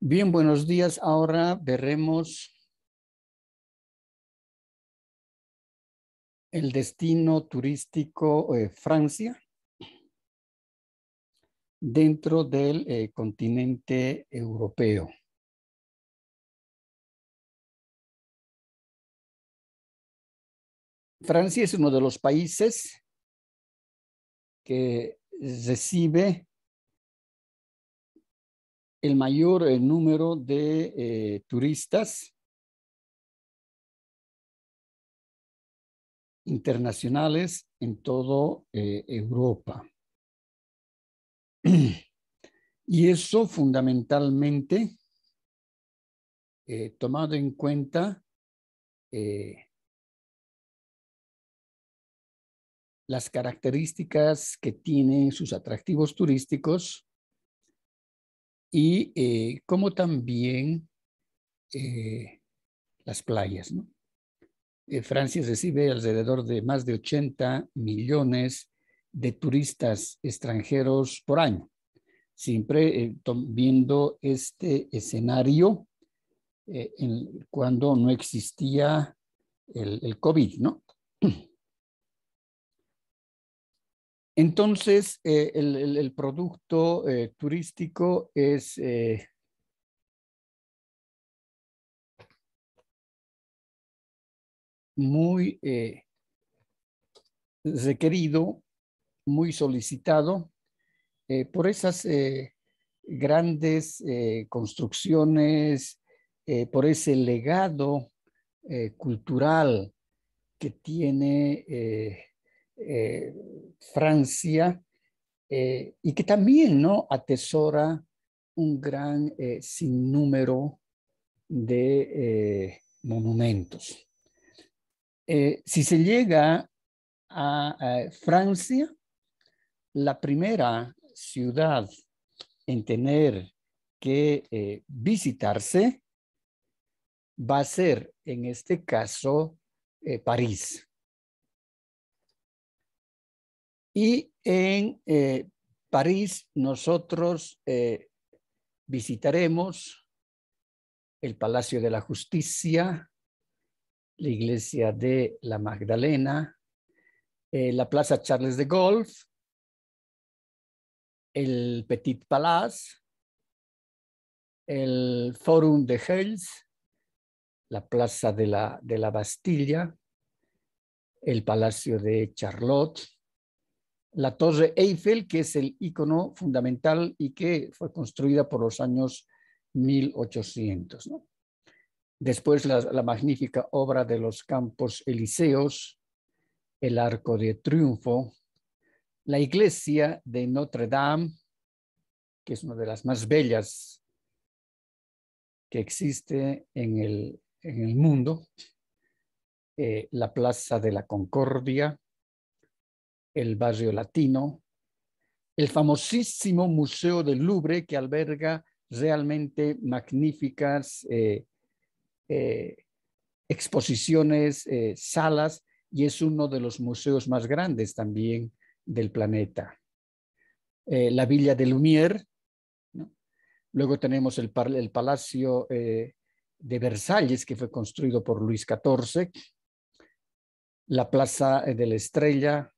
Bien, buenos días. Ahora veremos el destino turístico Francia dentro del continente europeo. Francia es uno de los países que recibe el mayor número de turistas internacionales en toda Europa. Y eso fundamentalmente tomado en cuenta las características que tienen sus atractivos turísticos y como también las playas, ¿no? Francia recibe alrededor de más de 80 millones de turistas extranjeros por año. Siempre viendo este escenario cuando no existía el COVID, ¿no? Entonces, el producto turístico es muy requerido, muy solicitado por esas grandes construcciones, por ese legado cultural que tiene Francia y que también, ¿no?, atesora un gran sinnúmero de monumentos. Si se llega a Francia, la primera ciudad en tener que visitarse va a ser, en este caso, París. Y en París nosotros visitaremos el Palacio de la Justicia, la Iglesia de la Magdalena, la Plaza Charles de Gaulle, el Petit Palace, el Forum de Heils, la Plaza de la Bastilla, el Palacio de Charlotte, la Torre Eiffel, que es el icono fundamental y que fue construida por los años 1800, ¿no? Después la magnífica obra de los Campos Elíseos, el Arco de Triunfo, la iglesia de Notre Dame, que es una de las más bellas que existe en el mundo, la Plaza de la Concordia, el Barrio Latino, el famosísimo Museo del Louvre, que alberga realmente magníficas exposiciones, salas, y es uno de los museos más grandes también del planeta. La Villa de Lumière, ¿no? Luego tenemos el Palacio de Versalles, que fue construido por Luis XIV, la Plaza de la Estrella,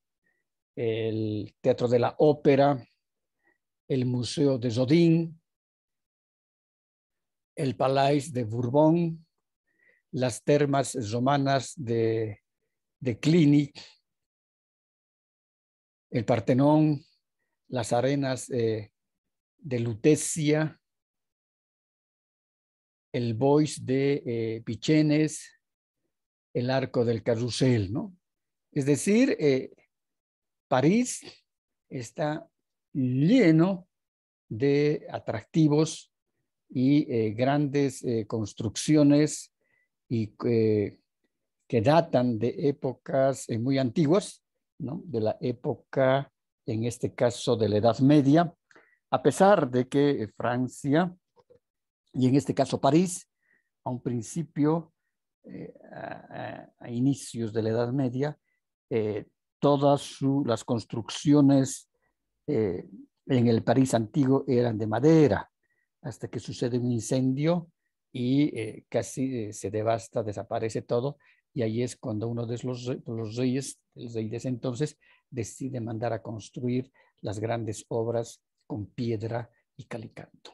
el Teatro de la Ópera, el Museo de Rodin, el Palais de Bourbon, las termas romanas de Cluny, el Partenón, las arenas de Lutecia, el Bois de Pichenes, el Arco del Carrusel, ¿no? Es decir, París está lleno de atractivos y grandes construcciones y que datan de épocas muy antiguas, ¿no? De la época, en este caso, de la Edad Media, a pesar de que Francia, y en este caso París, a un principio, a inicios de la Edad Media, todas las construcciones en el París antiguo eran de madera. hasta que sucede un incendio y casi se devasta, desaparece todo. Y ahí es cuando uno de los reyes, el rey de ese entonces, decide mandar a construir las grandes obras con piedra y calicanto.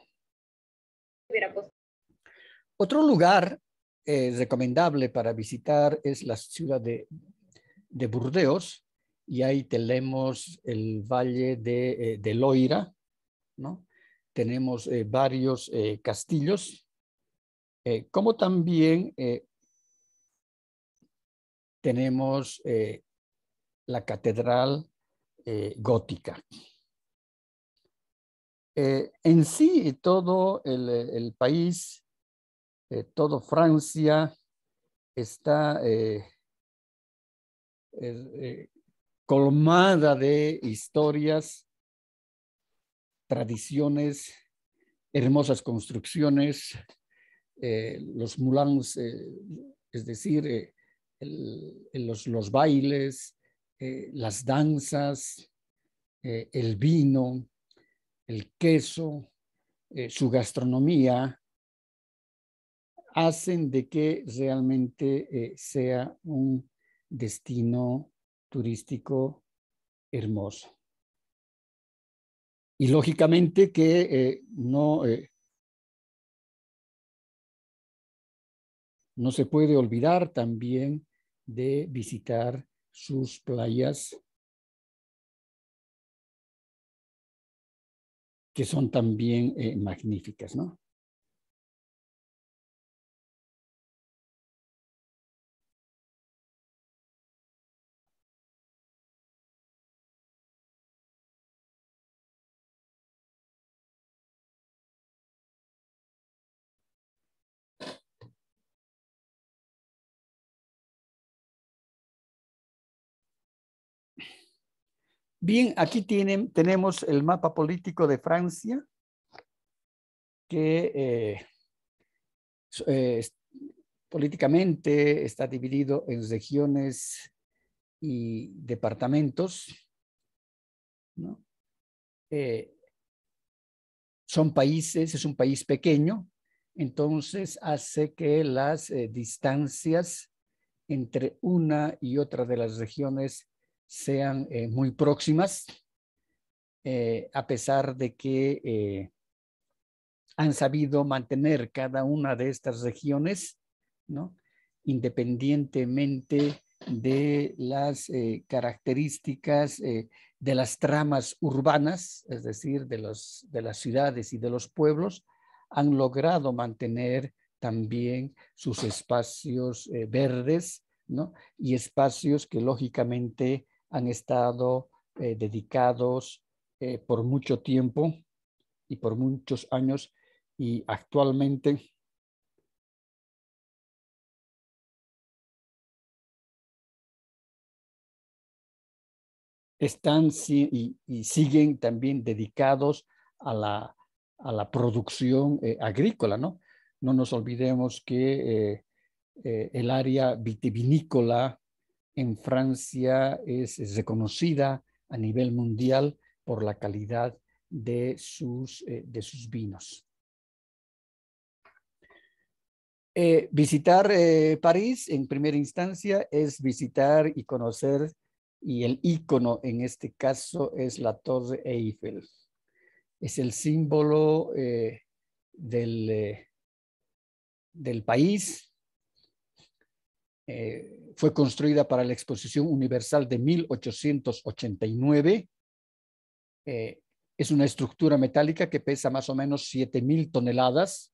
Otro lugar recomendable para visitar es la ciudad de Burdeos, y ahí tenemos el valle de Loira, ¿no? Tenemos varios castillos, como también tenemos la catedral gótica. En sí, todo el país, todo Francia está colmada de historias, tradiciones, hermosas construcciones, los moulins, es decir, los bailes, las danzas, el vino, el queso, su gastronomía, hacen de que realmente sea un destino turístico hermoso. Y lógicamente que no se puede olvidar también de visitar sus playas, que son también magníficas, ¿no? Bien, aquí tenemos el mapa político de Francia, que políticamente está dividido en regiones y departamentos, ¿no? Son países, es un país pequeño, entonces hace que las distancias entre una y otra de las regiones sean muy próximas, a pesar de que han sabido mantener cada una de estas regiones, ¿no? Independientemente de las características de las tramas urbanas, es decir, de las ciudades y de los pueblos, han logrado mantener también sus espacios verdes, ¿no? Y espacios que lógicamente han estado dedicados por mucho tiempo y por muchos años, y actualmente están y siguen también dedicados a la producción agrícola, ¿no? No nos olvidemos que el área vitivinícola en Francia es reconocida a nivel mundial por la calidad de sus vinos. Visitar París en primera instancia es visitar y conocer, y el ícono en este caso es la Torre Eiffel. Es el símbolo del país. Fue construida para la Exposición Universal de 1889. Es una estructura metálica que pesa más o menos 7,000 toneladas.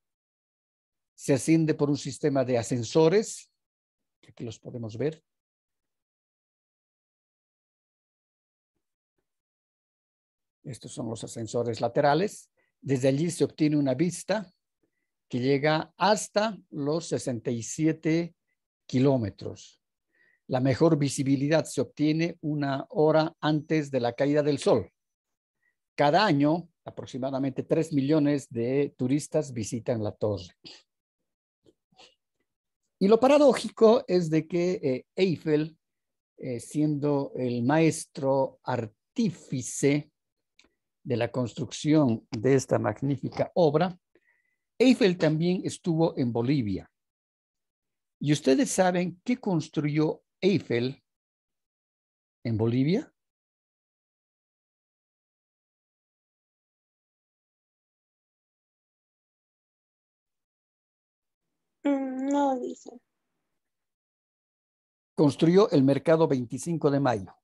Se asciende por un sistema de ascensores, que aquí los podemos ver. Estos son los ascensores laterales. Desde allí se obtiene una vista que llega hasta los 67 kilómetros. La mejor visibilidad se obtiene 1 hora antes de la caída del sol. Cada año, aproximadamente 3 millones de turistas visitan la torre. Y lo paradójico es de que Eiffel, siendo el maestro artífice de la construcción de esta magnífica obra, Eiffel también estuvo en Bolivia. ¿Y ustedes saben qué construyó Eiffel en Bolivia? No dice. Construyó el mercado 25 de mayo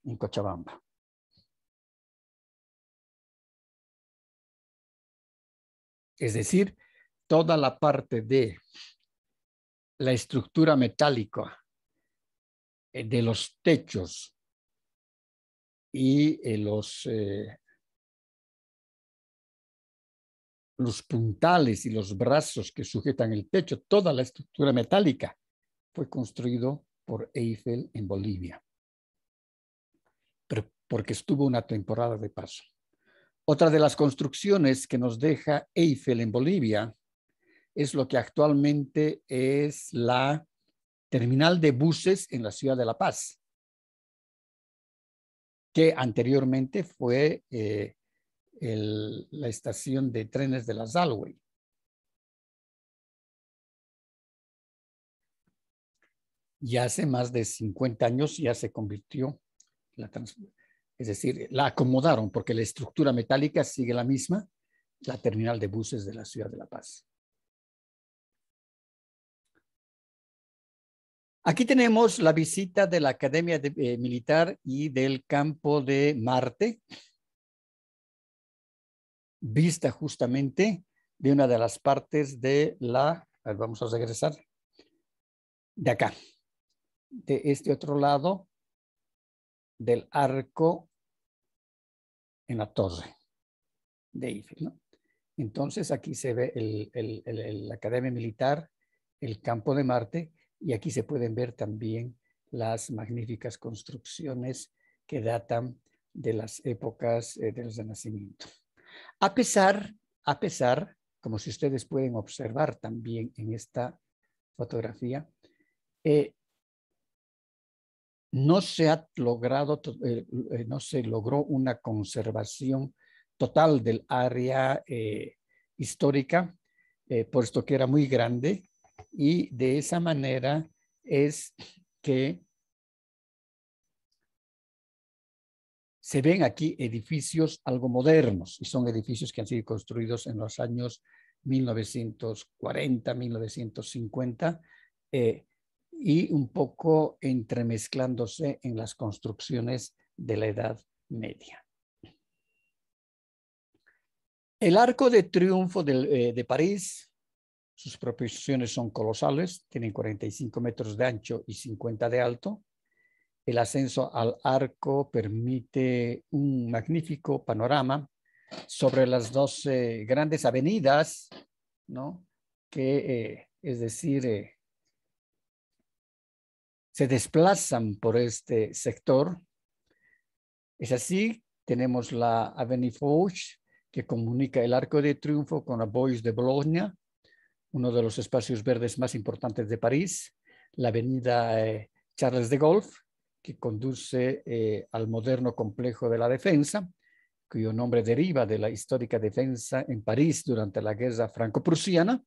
en Cochabamba. Es decir, toda la parte de la estructura metálica de los techos y los puntales y los brazos que sujetan el techo, toda la estructura metálica fue construido por Eiffel en Bolivia, pero porque estuvo una temporada de paso. Otra de las construcciones que nos deja Eiffel en Bolivia es lo que actualmente es la terminal de buses en la ciudad de La Paz, que anteriormente fue la estación de trenes de la Salway. Ya hace más de 50 años ya se convirtió, es decir, la acomodaron porque la estructura metálica sigue la misma, la terminal de buses de la ciudad de La Paz. Aquí tenemos la visita de la Academia Militar y del campo de Marte, vista justamente de una de las partes de la, vamos a regresar, de acá, de este otro lado del arco en la torre de Eiffel, ¿no? Entonces aquí se ve la Academia Militar, el campo de Marte, y aquí se pueden ver también las magníficas construcciones que datan de las épocas del Renacimiento. A pesar, como si ustedes pueden observar también en esta fotografía, no se ha logrado, no se logró una conservación total del área histórica, puesto que era muy grande, y de esa manera es que se ven aquí edificios algo modernos, y son edificios que han sido construidos en los años 1940, 1950, y un poco entremezclándose en las construcciones de la Edad Media. El Arco de Triunfo de París, sus proporciones son colosales, tienen 45 metros de ancho y 50 de alto. El ascenso al arco permite un magnífico panorama sobre las 12 grandes avenidas, ¿no? Que, es decir, se desplazan por este sector. Es así, tenemos la Avenue Foch, que comunica el Arco de Triunfo con la Bois de Boulogne, uno de los espacios verdes más importantes de París, la avenida Charles de Gaulle, que conduce al moderno complejo de la Defensa, cuyo nombre deriva de la histórica defensa en París durante la Guerra Franco-Prusiana.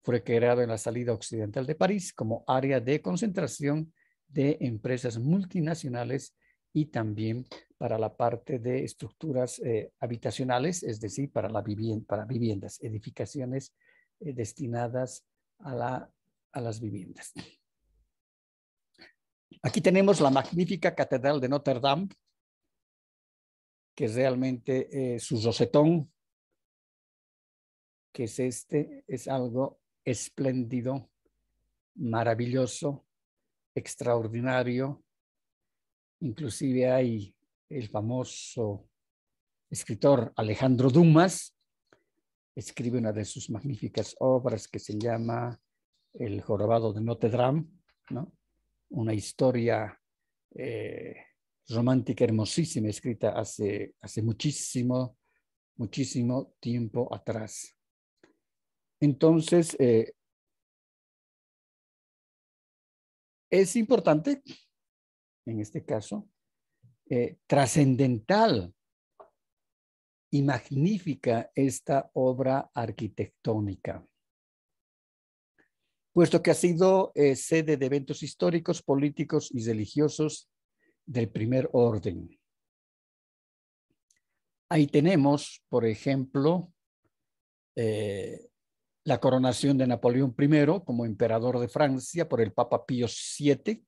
Fue creado en la salida occidental de París como área de concentración de empresas multinacionales y también para la parte de estructuras habitacionales, es decir, para viviendas, edificaciones destinadas a las viviendas. Aquí tenemos la magnífica Catedral de Notre Dame, que realmente su rosetón, que es es algo espléndido, maravilloso, extraordinario. Inclusive hay el famoso escritor Alejandro Dumas, escribe una de sus magníficas obras que se llama El jorobado de Notre Dame, ¿no? Una historia romántica hermosísima, escrita hace muchísimo tiempo atrás. Entonces, es importante, en este caso, trascendental y magnífica esta obra arquitectónica, puesto que ha sido sede de eventos históricos, políticos y religiosos del primer orden. Ahí tenemos, por ejemplo, la coronación de Napoleón I como emperador de Francia por el Papa Pío VII.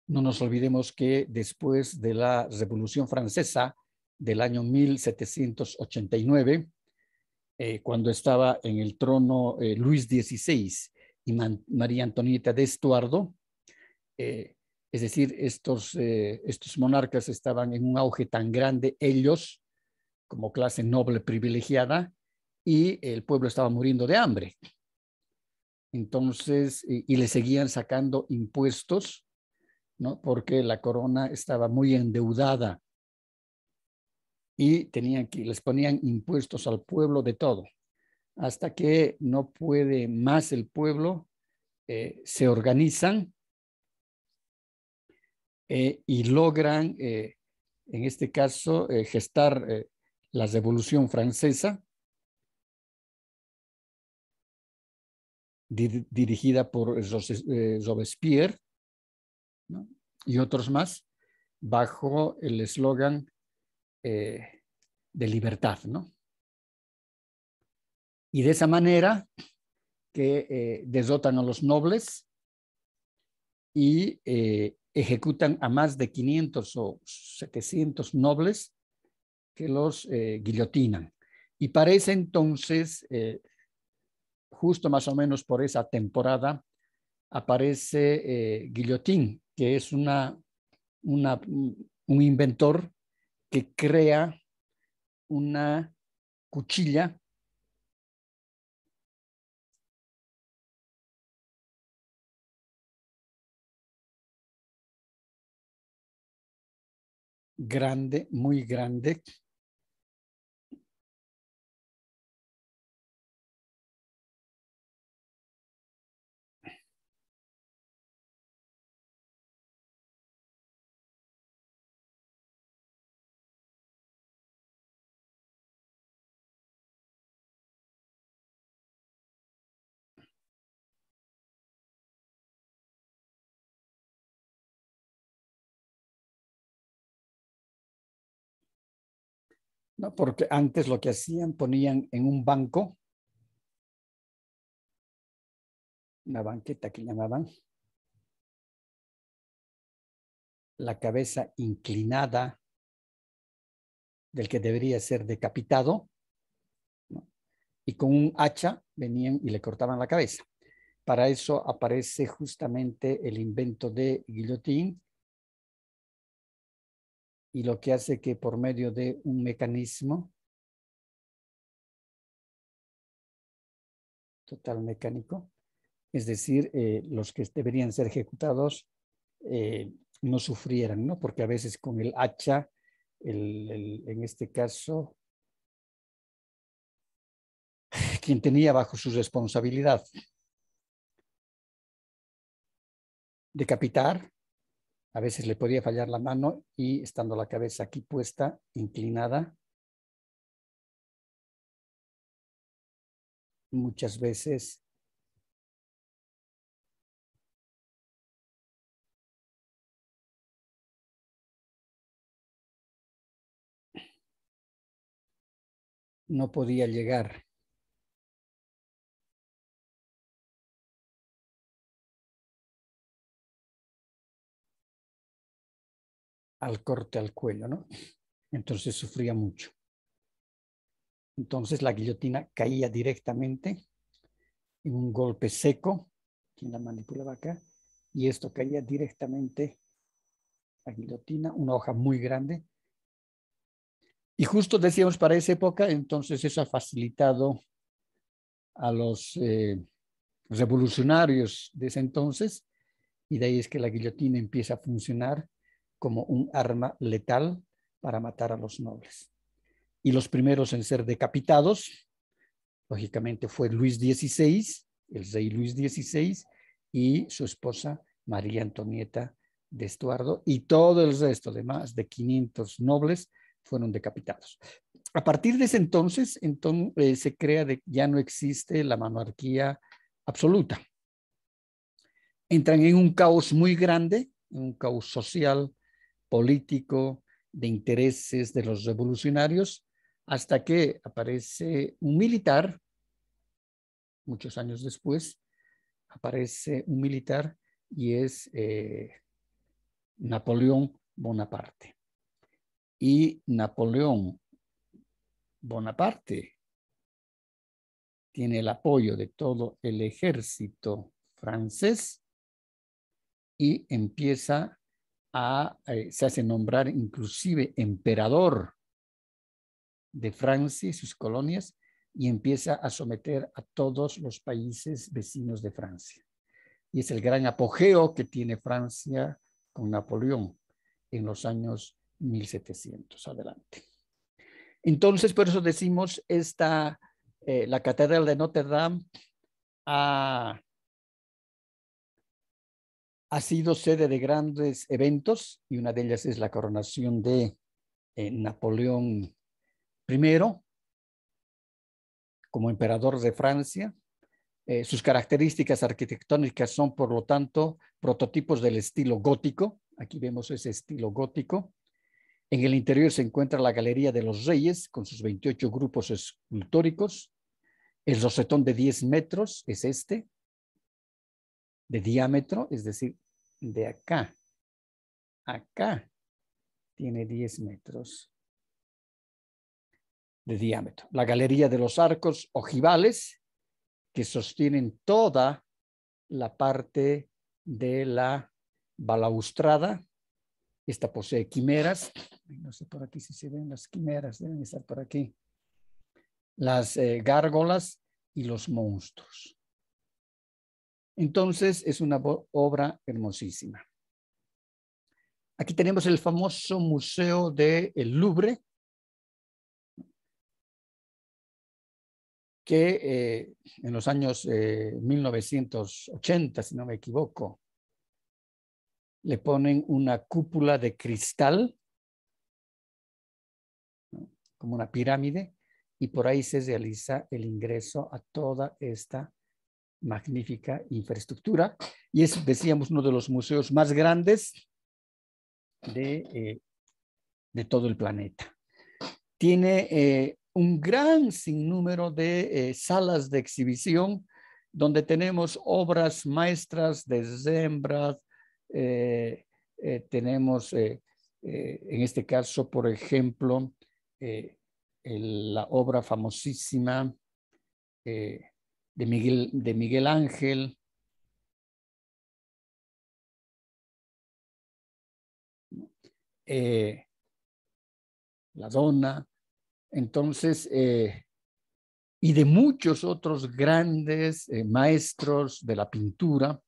No nos olvidemos que después de la Revolución Francesa del año 1789, cuando estaba en el trono Luis XVI y María Antonieta de Estuardo, es decir, estos monarcas estaban en un auge tan grande, ellos como clase noble privilegiada, y el pueblo estaba muriendo de hambre. Entonces, y le seguían sacando impuestos, ¿no? Porque la corona estaba muy endeudada y les ponían impuestos al pueblo de todo, hasta que no puede más el pueblo, se organizan y logran, en este caso, gestar la Revolución Francesa, dirigida por Robespierre, ¿no? Y otros más, bajo el eslogan de libertad, ¿no? Y de esa manera que derrotan a los nobles y ejecutan a más de 500 o 700 nobles que los guillotinan. Y para ese entonces, justo más o menos por esa temporada, aparece Guillotín, que es un inventor que crea una cuchilla grande, muy grande, ¿no? Porque antes lo que hacían, ponían en un banco, una banqueta que llamaban, la cabeza inclinada del que debería ser decapitado, ¿no? Y con un hacha venían y le cortaban la cabeza. Para eso aparece justamente el invento de guillotín, y lo que hace que por medio de un mecanismo total mecánico, es decir, los que deberían ser ejecutados no sufrieran, ¿no? Porque a veces con el hacha, en este caso, quien tenía bajo su responsabilidad decapitar, a veces le podía fallar la mano y estando la cabeza aquí puesta, inclinada, muchas veces no podía llegar al corte al cuello, ¿no? Entonces sufría mucho. Entonces la guillotina caía directamente en un golpe seco, quien la manipulaba acá, y esto caía directamente, la guillotina, una hoja muy grande. Y justo decíamos para esa época, entonces eso ha facilitado a los revolucionarios de ese entonces, y de ahí es que la guillotina empieza a funcionar como un arma letal para matar a los nobles. Y los primeros en ser decapitados, lógicamente, fue Luis XVI, el rey Luis XVI, y su esposa María Antonieta de Estuardo, y todo el resto de más de 500 nobles fueron decapitados. A partir de ese entonces, se crea de que ya no existe la monarquía absoluta. Entran en un caos muy grande, un caos social, político, de intereses de los revolucionarios, hasta que aparece un militar, muchos años después, aparece un militar y es Napoleón Bonaparte. Y Napoleón Bonaparte tiene el apoyo de todo el ejército francés y empieza se hace nombrar inclusive emperador de Francia y sus colonias, y empieza a someter a todos los países vecinos de Francia. Y es el gran apogeo que tiene Francia con Napoleón en los años 1700 adelante. Entonces, por eso decimos, la Catedral de Notre Dame ha sido sede de grandes eventos, y una de ellas es la coronación de Napoleón I como emperador de Francia. Sus características arquitectónicas son, por lo tanto, prototipos del estilo gótico. Aquí vemos ese estilo gótico. En el interior se encuentra la Galería de los Reyes con sus 28 grupos escultóricos. El rosetón de 10 metros es de diámetro, es decir, de acá a acá tiene 10 metros de diámetro. La Galería de los Arcos ojivales, que sostienen toda la parte de la balaustrada. Esta posee quimeras. No sé por aquí si se ven las quimeras, deben estar por aquí. Las gárgolas y los monstruos. Entonces, es una obra hermosísima. Aquí tenemos el famoso Museo del Louvre, que en los años 1980, si no me equivoco, le ponen una cúpula de cristal, ¿no?, como una pirámide, y por ahí se realiza el ingreso a toda esta magnífica infraestructura. Y es, decíamos, uno de los museos más grandes de todo el planeta. Tiene un gran sinnúmero de salas de exhibición donde tenemos obras maestras de Rembrandt. Tenemos, en este caso, por ejemplo, la obra famosísima de Miguel Ángel. La Donna. Entonces, y de muchos otros grandes maestros de la pintura,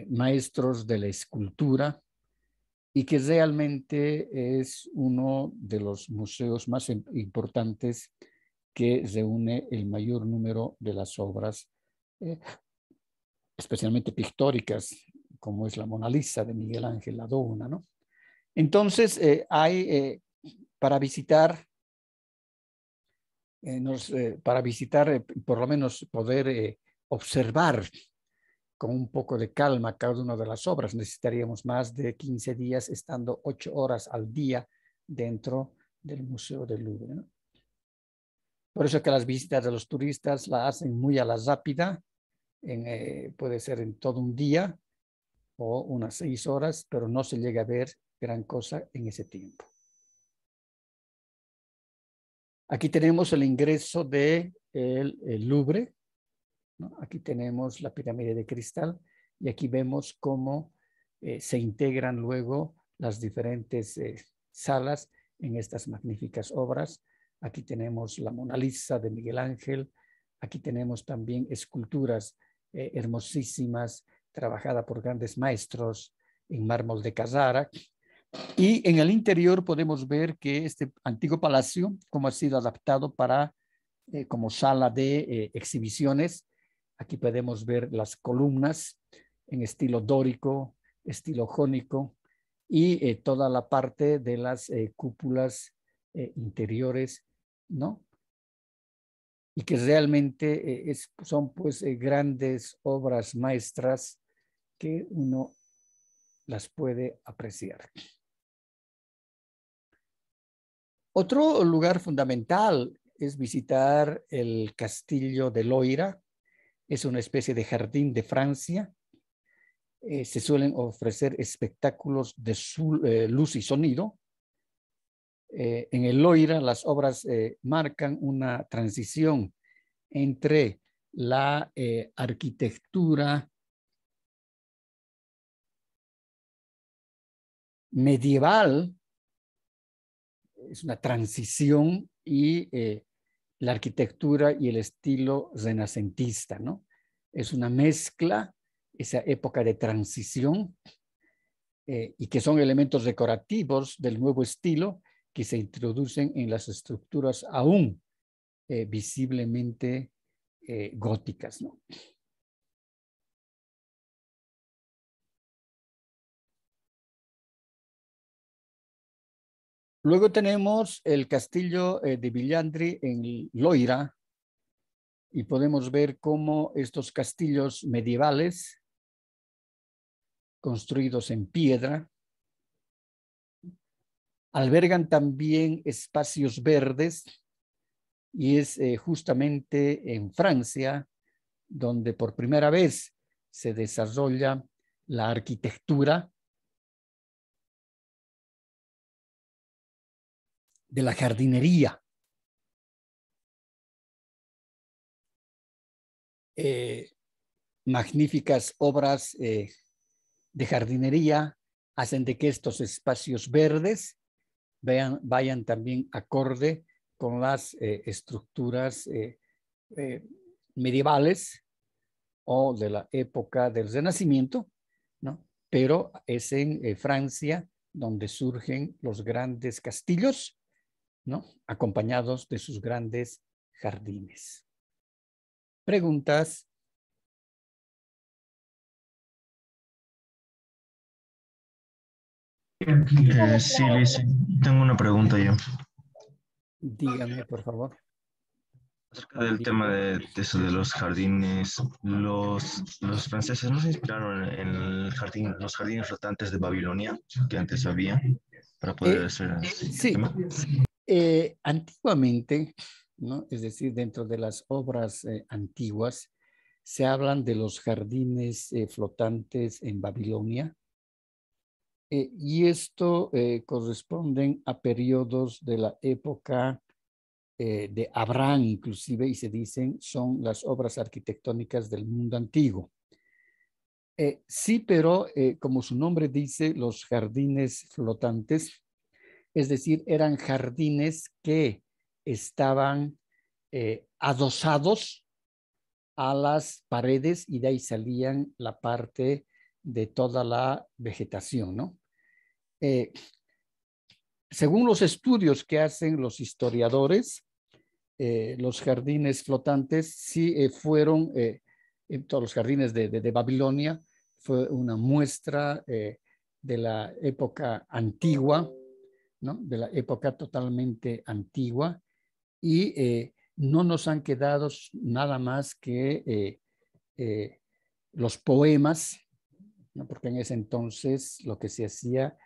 maestros de la escultura, y que realmente es uno de los museos más importantes que reúne el mayor número de las obras, especialmente pictóricas, como es la Mona Lisa de Miguel Ángel, la Donna, ¿no? Entonces, hay para visitar, por lo menos poder observar con un poco de calma cada una de las obras, necesitaríamos más de 15 días estando 8 horas al día dentro del Museo del Louvre, ¿no? Por eso que las visitas de los turistas la hacen muy a la rápida, puede ser en todo un día o unas 6 horas, pero no se llega a ver gran cosa en ese tiempo. Aquí tenemos el ingreso del Louvre, ¿no? Aquí tenemos la pirámide de cristal y aquí vemos cómo se integran luego las diferentes salas en estas magníficas obras. Aquí tenemos la Mona Lisa de Miguel Ángel. Aquí tenemos también esculturas hermosísimas, trabajadas por grandes maestros en mármol de Carrara. Y en el interior podemos ver que este antiguo palacio, como ha sido adaptado como sala de exhibiciones. Aquí podemos ver las columnas en estilo dórico, estilo jónico, y toda la parte de las cúpulas interiores, ¿no? Y que realmente son pues grandes obras maestras que uno las puede apreciar. Otro lugar fundamental es visitar el castillo de Loira. Es una especie de jardín de Francia. Se suelen ofrecer espectáculos de luz y sonido. En el Loira, las obras marcan una transición entre la arquitectura medieval, es una transición, y la arquitectura y el estilo renacentista, ¿no? Es una mezcla, esa época de transición, y que son elementos decorativos del nuevo estilo que se introducen en las estructuras aún visiblemente góticas, ¿no? Luego tenemos el castillo de Villandri en Loira, y podemos ver cómo estos castillos medievales construidos en piedra albergan también espacios verdes, y es justamente en Francia donde por primera vez se desarrolla la arquitectura de la jardinería. Magníficas obras de jardinería hacen de que estos espacios verdes vayan también acorde con las estructuras medievales o de la época del Renacimiento, ¿no? Pero es en Francia donde surgen los grandes castillos, ¿no? Acompañados de sus grandes jardines. ¿Preguntas? Sí, Liz, tengo una pregunta yo. Dígame, por favor. Acerca del tema de eso de los jardines, los franceses no se inspiraron en el jardín, los jardines flotantes de Babilonia que antes había para poder hacer este Sí, tema. antiguamente, ¿no? Es decir, dentro de las obras antiguas, se hablan de los jardines flotantes en Babilonia, y esto corresponden a periodos de la época de Abraham, inclusive, y se dicen son las obras arquitectónicas del mundo antiguo. Sí, pero como su nombre dice, los jardines flotantes, es decir, eran jardines que estaban adosados a las paredes, y de ahí salían la parte de toda la vegetación, ¿no? Según los estudios que hacen los historiadores, los jardines flotantes sí fueron, todos los jardines de Babilonia, fue una muestra de la época antigua, ¿no? De la época totalmente antigua, y no nos han quedado nada más que los poemas, ¿no? Porque en ese entonces lo que se hacía,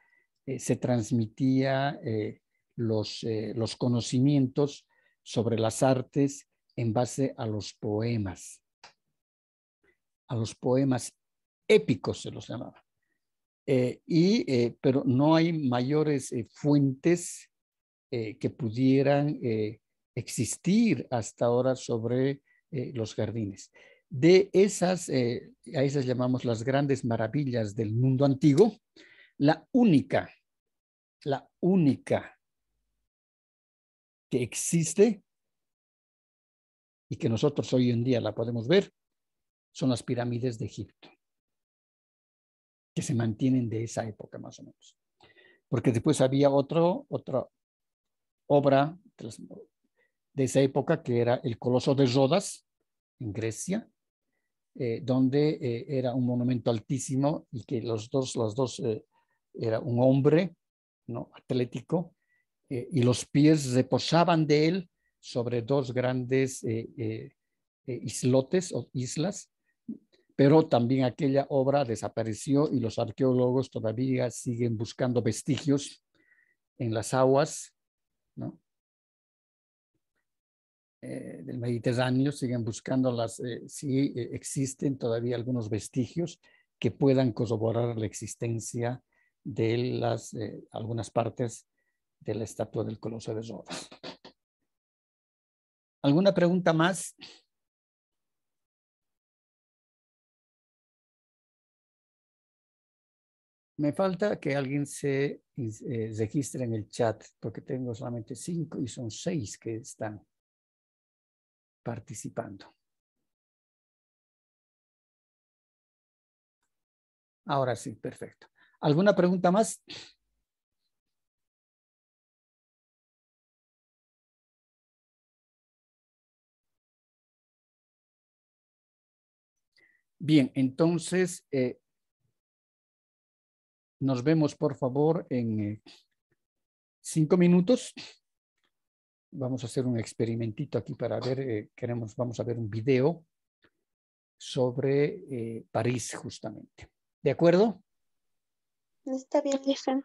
se transmitía los conocimientos sobre las artes en base a los poemas épicos se los llamaba. Pero no hay mayores fuentes que pudieran existir hasta ahora sobre los jardines. De esas, a esas llamamos las grandes maravillas del mundo antiguo, la única que existe y que nosotros hoy en día la podemos ver son las pirámides de Egipto, que se mantienen de esa época más o menos. Porque después había otra obra de esa época que era el Coloso de Rodas en Grecia, donde era un monumento altísimo y que los dos era un hombre, ¿no? Atlético, y los pies reposaban de él sobre dos grandes islotes o islas, pero también aquella obra desapareció y los arqueólogos todavía siguen buscando vestigios en las aguas, ¿no? Del Mediterráneo, siguen buscando si existen todavía algunos vestigios que puedan corroborar la existencia de algunas partes de la estatua del Coloso de Rodas. ¿Alguna pregunta más? Me falta que alguien se registre en el chat, porque tengo solamente 5 y son 6 que están participando. Ahora sí, perfecto. ¿Alguna pregunta más? Bien, entonces nos vemos, por favor, en 5 minutos. Vamos a hacer un experimentito aquí para ver, vamos a ver un video sobre París justamente. ¿De acuerdo? Está bien, Lisa.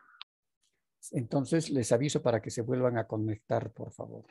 Entonces les aviso para que se vuelvan a conectar, por favor.